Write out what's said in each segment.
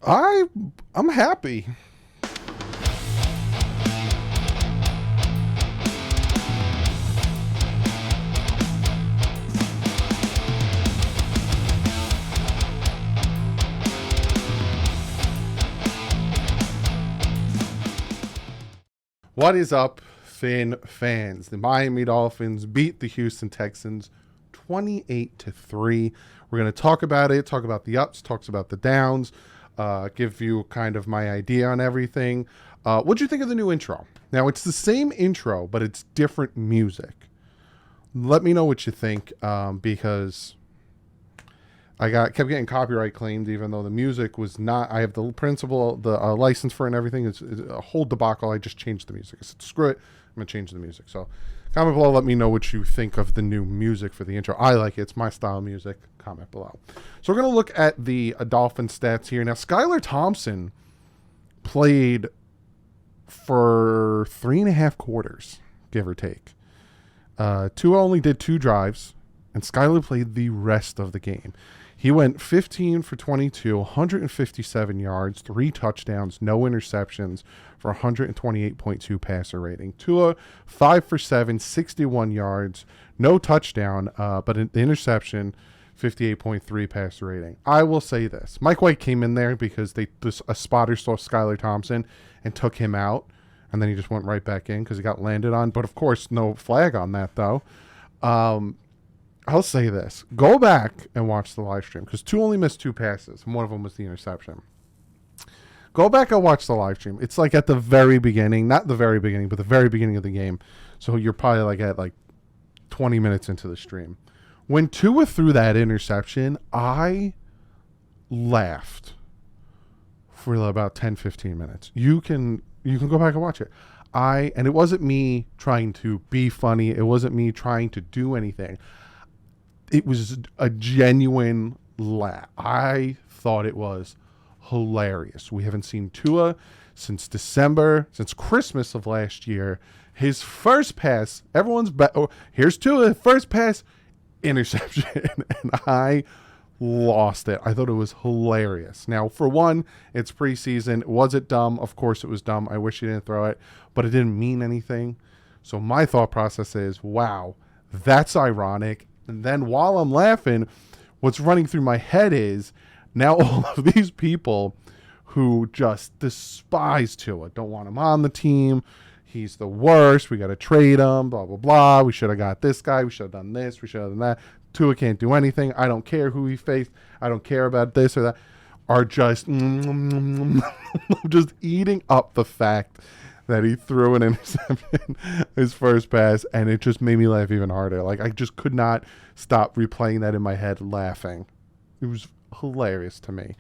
I'm happy. What is up, fans? The Miami Dolphins beat the Houston Texans 28-3. We're going to talk about it, talk about the ups, talk about the downs, give you kind of my idea on everything. What'd you think of the new intro? Now, it's the same intro, but it's different music. Let me know what you think, because I kept getting copyright claimed, even though the music was not. I have the principal, the license for it and everything. It's a whole debacle. I just changed the music. I said, screw it. I'm going to change the music. So comment below. Let me know what you think of the new music for the intro. I like it. It's my style of music. Comment below. So we're going to look at the Dolphin stats here. Now, Skylar Thompson played for 3.5 quarters, give or take. Tua only did 2 drives, and Skylar played the rest of the game. He went 15 for 22, 157 yards, 3 touchdowns, no interceptions for 128.2 passer rating. Tua, 5 for 7, 61 yards, no touchdown, but the interception, 58.3 passer rating. I will say this. Mike White came in there because a spotter saw Skylar Thompson and took him out, and then he just went right back in because he got landed on. But, of course, no flag on that, though. I'll say this. Go back and watch the live stream because Tua only missed 2 passes, and one of them was the interception. Go back and watch the live stream. It's like at the very beginning, not the very beginning, but the very beginning of the game. So you're probably like at 20 minutes into the stream. When Tua threw that interception, I laughed for about 10, 15 minutes. You can go back and watch it. And it wasn't me trying to be funny. It wasn't me trying to do anything. It was a genuine laugh. I thought it was hilarious. We haven't seen Tua since Christmas of last year. His first pass, here's Tua, first pass, interception. And I lost it. I thought it was hilarious. Now, for one, it's preseason. Was it dumb? Of course it was dumb. I wish he didn't throw it, but it didn't mean anything. So my thought process is, wow, that's ironic. And then while I'm laughing, what's running through my head is now all of these people who just despise Tua, don't want him on the team. He's the worst. We got to trade him, blah, blah, blah. We should have got this guy. We should have done this. We should have done that. Tua can't do anything. I don't care who he faced. I don't care about this or that. Are just, just eating up the fact that he threw an interception his first pass, and it just made me laugh even harder. Like, I just could not stop replaying that in my head laughing. It was hilarious to me.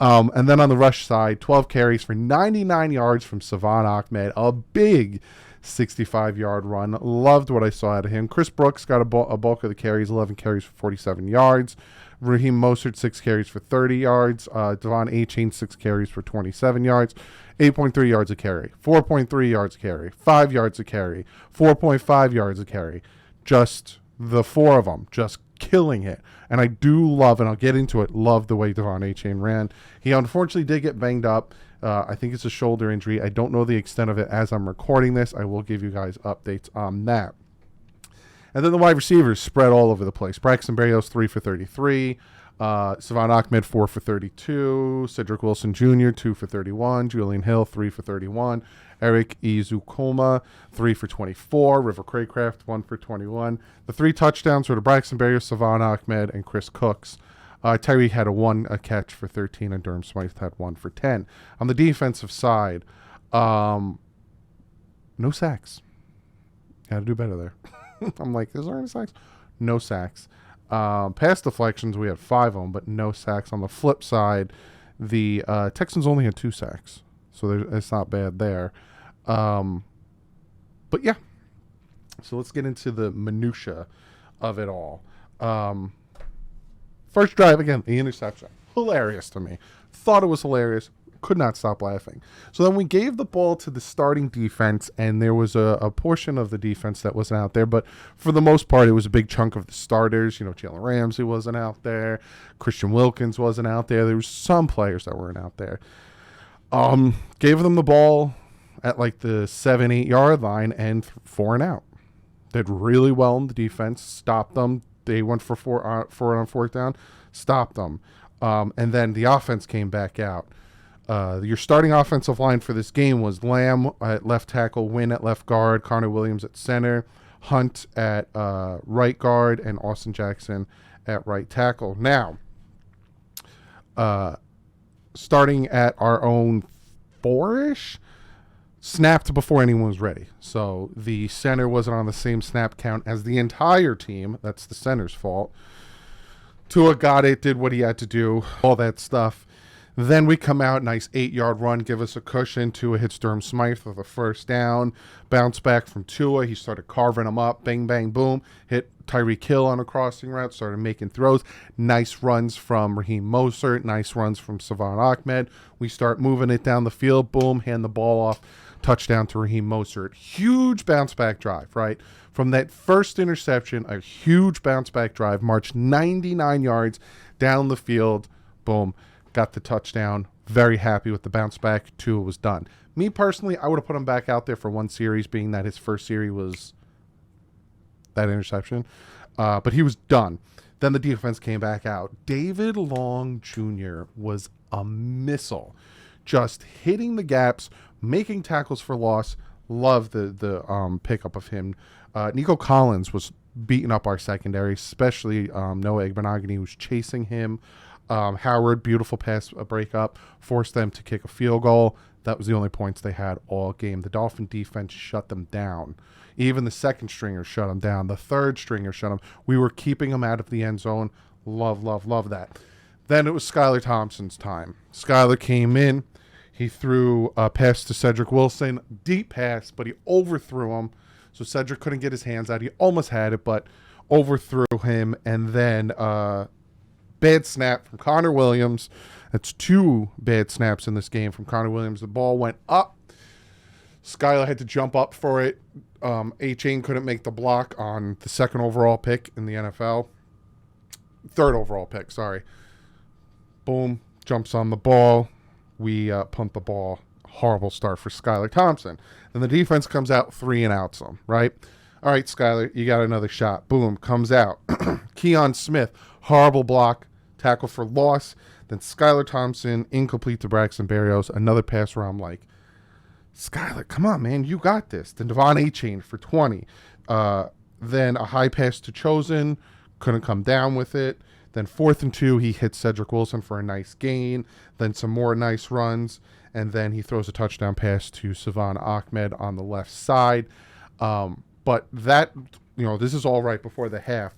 And then on the rush side, 12 carries for 99 yards from Savon Ahmed, a big 65-yard run. Loved what I saw out of him. Chris Brooks got a bulk of the carries, 11 carries for 47 yards. Raheem Mostert, 6 carries for 30 yards. Devon Achane, 6 carries for 27 yards. 8.3 yards a carry. 4.3 yards a carry. 5 yards a carry. 4.5 yards a carry. Just the 4 of them, just killing it. And I do love, and I'll get into it, love the way Devon Achane ran. He unfortunately did get banged up. I think it's a shoulder injury. I don't know the extent of it as I'm recording this. I will give you guys updates on that. And then the wide receivers spread all over the place. Braxton Berrios, 3 for 33. Savon Ahmed, 4 for 32. Cedric Wilson Jr., 2 for 31. Julian Hill, 3 for 31. Eric Izukoma, 3 for 24. River Craycraft, 1 for 21. The 3 touchdowns were to Braxton Berrios, Savon Ahmed, and Chris Cooks. Tyree had a catch for 13, and Durham Smythe had 1 for 10. On the defensive side, no sacks. Got to do better there. I'm like, is there any sacks? No sacks. Pass deflections, we had 5 of them, but no sacks. On the flip side, the Texans only had 2 sacks, so it's not bad there. But yeah, so let's get into the minutia of it all. First drive, again, the interception. Hilarious to me. Thought it was hilarious. could not stop laughing. So then we gave the ball to the starting defense, and there was a portion of the defense that wasn't out there, but for the most part, it was a big chunk of the starters. Jalen Ramsey wasn't out there. Christian Wilkins wasn't out there. There was some players that weren't out there. Gave them the ball at like the 7-8 yard line and 4 and out. Did really well in the defense. Stopped them. They went for four on 4th down. Stopped them. And then the offense came back out. Your starting offensive line for this game was Lamb at left tackle, Wynn at left guard, Connor Williams at center, Hunt at right guard, and Austin Jackson at right tackle. Now, starting at our own 4-ish, snapped before anyone was ready. So the center wasn't on the same snap count as the entire team. That's the center's fault. Tua got it, did what he had to do, all that stuff. Then we come out, nice 8-yard run, give us a cushion. Tua hits Durham Smythe with a 1st down. Bounce back from Tua. He started carving them up. Bang, bang, boom. Hit Tyreek Hill on a crossing route. Started making throws. Nice runs from Raheem Mostert. Nice runs from Savon Ahmed. We start moving it down the field. Boom, hand the ball off. Touchdown to Raheem Mostert. Huge bounce back drive, right? From that first interception, a huge bounce back drive. Marched 99 yards down the field. Boom. Got the touchdown. Very happy with the bounce back. Tua was done. Me personally, I would have put him back out there for one series, being that his first series was that interception. But he was done. Then the defense came back out. David Long Jr. was a missile. Just hitting the gaps, making tackles for loss. Love the pickup of him. Nico Collins was beating up our secondary, especially Noah Igbenogany, who was chasing him. Howard, beautiful pass breakup, forced them to kick a field goal. That was the only points they had all game. The Dolphin defense shut them down. Even the second stringer shut them down. The third stringer shut them. We were keeping them out of the end zone. Love, love, love that. Then it was Skylar Thompson's time. Skylar came in. He threw a pass to Cedric Wilson. Deep pass, but he overthrew him. So Cedric couldn't get his hands out. He almost had it, but overthrew him. And then bad snap from Connor Williams. That's 2 bad snaps in this game from Connor Williams. The ball went up. Skylar had to jump up for it. A-Chain couldn't make the block on the 2nd overall pick in the NFL. 3rd overall pick, sorry. Boom, jumps on the ball. We punt the ball. Horrible start for Skylar Thompson. Then the defense comes out 3 and outs them, right? All right, Skylar, you got another shot. Boom, comes out. Keon Smith, horrible block, tackle for loss. Then Skylar Thompson, incomplete to Braxton Berrios. Another pass where I'm like, Skylar, come on, man, you got this. Then Devon A-Chain for 20. Then a high pass to Chosen, couldn't come down with it. Then 4th and 2, he hits Cedric Wilson for a nice gain. Then some more nice runs. And then he throws a touchdown pass to Savon Ahmed on the left side. But that, this is all right before the half.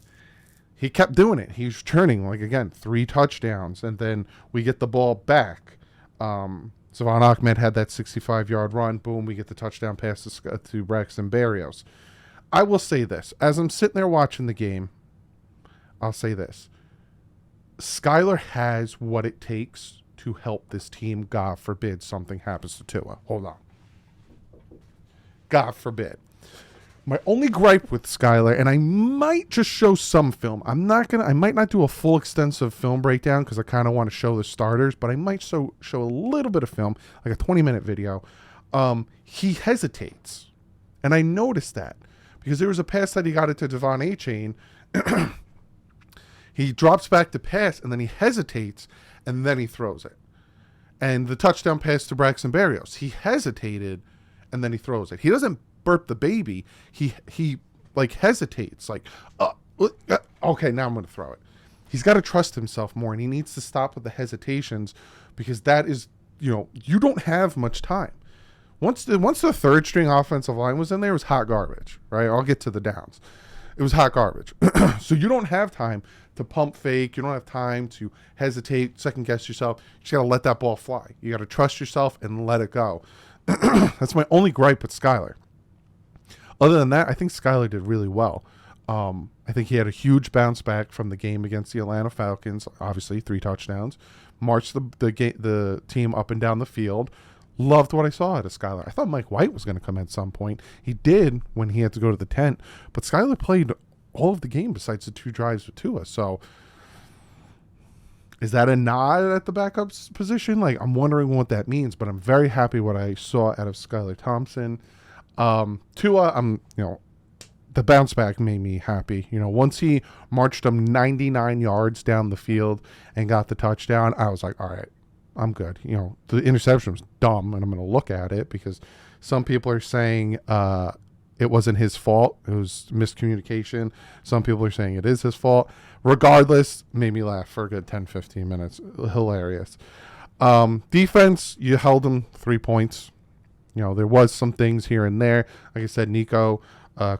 He kept doing it. He was turning, 3 touchdowns. And then we get the ball back. Savon Ahmed had that 65-yard run. Boom, we get the touchdown pass to Braxton Berrios. I will say this. As I'm sitting there watching the game, I'll say this. Skylar has what it takes to help this team. God forbid something happens to Tua. Hold on. God forbid. My only gripe with Skylar, and I might just show some film. I might not do a full extensive film breakdown because I kind of want to show the starters, but I might show a little bit of film, like a 20-minute video. He hesitates. And I noticed that because there was a pass that he got it to Devon A-Chain. He drops back to pass, and then he hesitates, and then he throws it. And the touchdown pass to Braxton Berrios, he hesitated, and then he throws it. He doesn't burp the baby. He hesitates, okay, now I'm going to throw it. He's got to trust himself more, and he needs to stop with the hesitations because that is, you don't have much time. Once the 3rd string offensive line was in there, it was hot garbage, right? I'll get to the downs. It was hot garbage. So you don't have time to pump fake. You don't have time to hesitate, second guess yourself. You just got to let that ball fly. You got to trust yourself and let it go. That's my only gripe with Skylar. Other than that, I think Skylar did really well. I think he had a huge bounce back from the game against the Atlanta Falcons. Obviously, 3 touchdowns. Marched the team up and down the field. Loved what I saw out of Skylar. I thought Mike White was going to come at some point. He did when he had to go to the tent. But Skylar played all of the game besides the 2 drives with Tua. So is that a nod at the backup's position? Like, I'm wondering what that means. But I'm very happy what I saw out of Skylar Thompson. Tua, the bounce back made me happy. Once he marched him 99 yards down the field and got the touchdown, I was like, all right, I'm good. The interception was dumb, and I'm going to look at it because some people are saying it wasn't his fault. It was miscommunication. Some people are saying it is his fault. Regardless, made me laugh for a good 10, 15 minutes. Hilarious. Defense, you held them 3 points. There was some things here and there. Like I said, Nico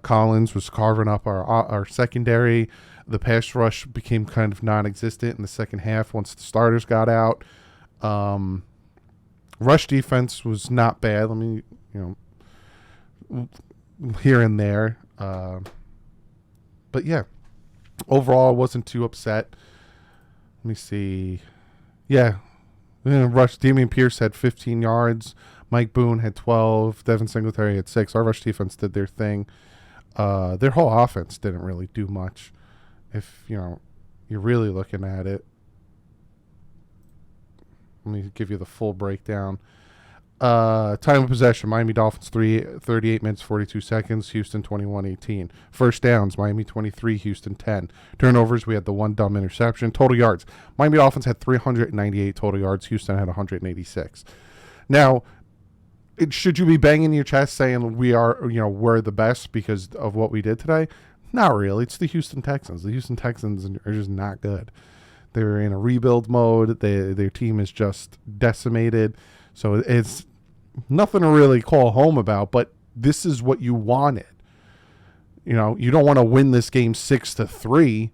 Collins was carving up our secondary. The pass rush became kind of non-existent in the second half once the starters got out. Rush defense was not bad. Let me, here and there. But yeah, overall, I wasn't too upset. Let me see. Yeah, rush. Damian Pierce had 15 yards. Mike Boone had 12. Devin Singletary had 6. Our rush defense did their thing. Their whole offense didn't really do much. If you're really looking at it. Let me give you the full breakdown. Time of possession, Miami Dolphins 38 minutes, 42 seconds. Houston 21-18. First downs, Miami 23, Houston 10. Turnovers, we had the 1 dumb interception. Total yards, Miami Dolphins had 398 total yards. Houston had 186. Now, should you be banging your chest saying we're the best because of what we did today? Not really. It's the Houston Texans. The Houston Texans are just not good. They're in a rebuild mode. Their team is just decimated. So it's nothing to really call home about, but this is what you wanted. You don't want to win this game 6-3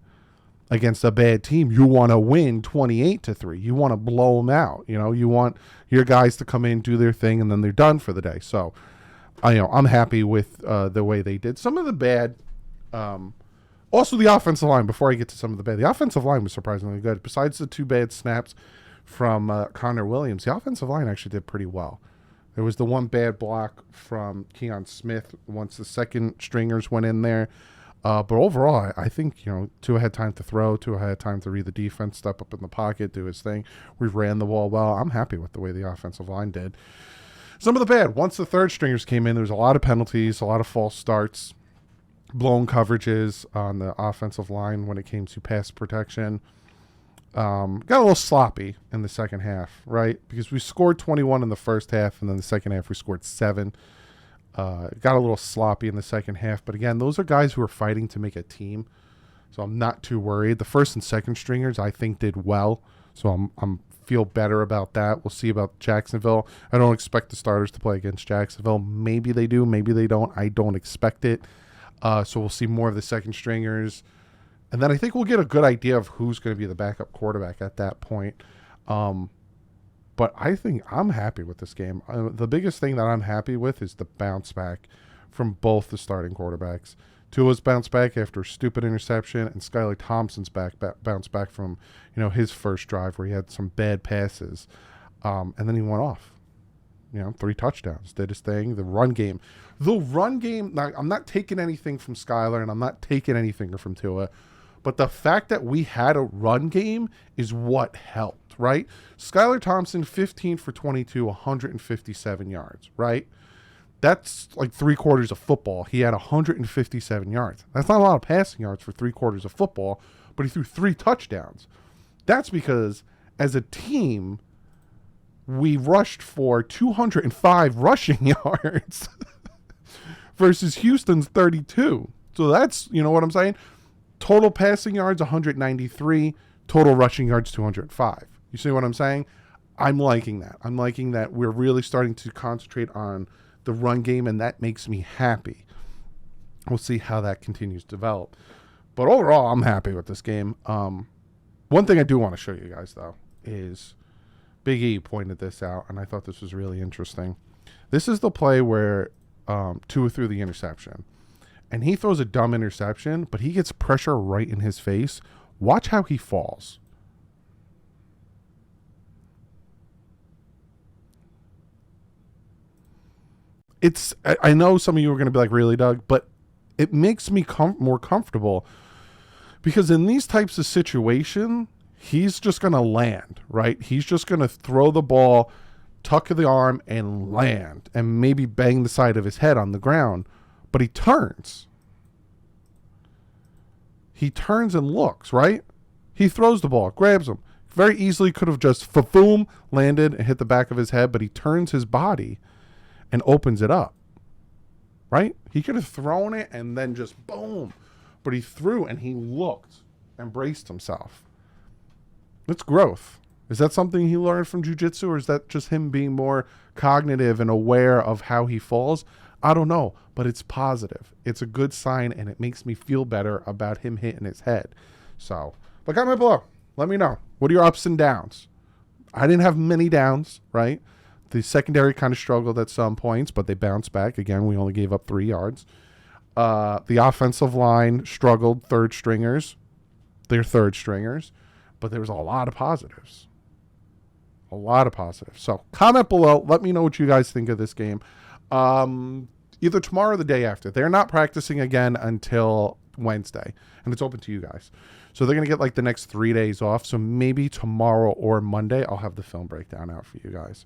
against a bad team. You want to win 28-3. You want to blow them out. You want your guys to come in, do their thing, and then they're done for the day. So, I'm happy with the way they did. Some of the bad, also the offensive line. Before I get to some of the bad, the offensive line was surprisingly good. Besides the 2 bad snaps from Connor Williams, the offensive line actually did pretty well. There was the 1 bad block from Keon Smith once the second stringers went in there. But overall, I think, Tua had time to throw. Tua had time to read the defense, step up in the pocket, do his thing. We ran the ball well. I'm happy with the way the offensive line did. Some of the bad, once the third stringers came in, there was a lot of penalties, a lot of false starts, blown coverages on the offensive line when it came to pass protection. Got a little sloppy in the second half, right? Because we scored 21 in the first half, and then the second half we scored 7. Got a little sloppy in the second half, but again, those are guys who are fighting to make a team, so I'm not too worried. The first and second stringers, I think, did well, so I'm feel better about that. We'll see about Jacksonville. I don't expect the starters to play against Jacksonville. Maybe they do, maybe they don't. I don't expect it. So we'll see more of the second stringers. And then I think we'll get a good idea of who's going to be the backup quarterback at that point. But I think I'm happy with this game. The biggest thing that I'm happy with is the bounce back from both the starting quarterbacks. Tua's bounce back after a stupid interception, and Skylar Thompson's bounce back from his first drive where he had some bad passes. And then he went off. 3 touchdowns, did his thing. The run game. Now, I'm not taking anything from Skylar, and I'm not taking anything from Tua. But the fact that we had a run game is what helped, right? Skylar Thompson, 15 for 22, 157 yards, right? That's like 3/4 of football. He had 157 yards. That's not a lot of passing yards for 3/4 of football, but he threw 3 touchdowns. That's because as a team, we rushed for 205 rushing yards versus Houston's 32. So that's, what I'm saying? Total passing yards, 193. Total rushing yards, 205. You see what I'm saying? I'm liking that. I'm liking that we're really starting to concentrate on the run game, and that makes me happy. We'll see how that continues to develop. But overall, I'm happy with this game. One thing I do want to show you guys, though, is Big E pointed this out, and I thought this was really interesting. This is the play where Tua threw the interception. and he throws a dumb interception, but he gets pressure right in his face. Watch how he falls. I know some of you are going to be like, really, Doug? But it makes me more comfortable because in these types of situations, he's just going to land, right? He's just going to throw the ball, tuck the arm, and land, and maybe bang the side of his head on the ground. But he turns. He turns and looks, right? He throws the ball, grabs him. Very easily could have just fa-boom, landed and hit the back of his head, but he turns his body and opens it up, right? He could have thrown it and then just boom, but he threw and he looked and braced himself. It's growth. Is that something he learned from jiu-jitsu, or is that just him being more cognitive and aware of how he falls? I don't know, but it's positive. It's a good sign, and it makes me feel better about him hitting his head. So, but comment below. Let me know. What are your ups and downs? I didn't have many downs, right? The secondary kind of struggled at some points, but they bounced back. Again, we only gave up 3 yards. The offensive line struggled, third stringers. They're third stringers. But there was a lot of positives. A lot of positives. So comment below. Let me know what you guys think of this game. Either tomorrow or the day after. They're not practicing again until Wednesday. And it's open to you guys. So they're going to get like the next 3 days off. So maybe tomorrow or Monday, I'll have the film breakdown out for you guys.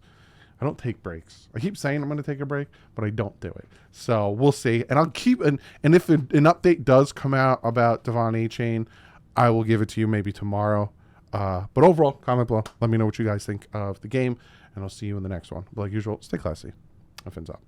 I don't take breaks. I keep saying I'm going to take a break, but I don't do it. So we'll see. And I'll keep, and if an update does come out about Devon A-Chain, I will give it to you maybe tomorrow. But overall, comment below. Let me know what you guys think of the game, and I'll see you in the next one. But like usual, stay classy. Fins up.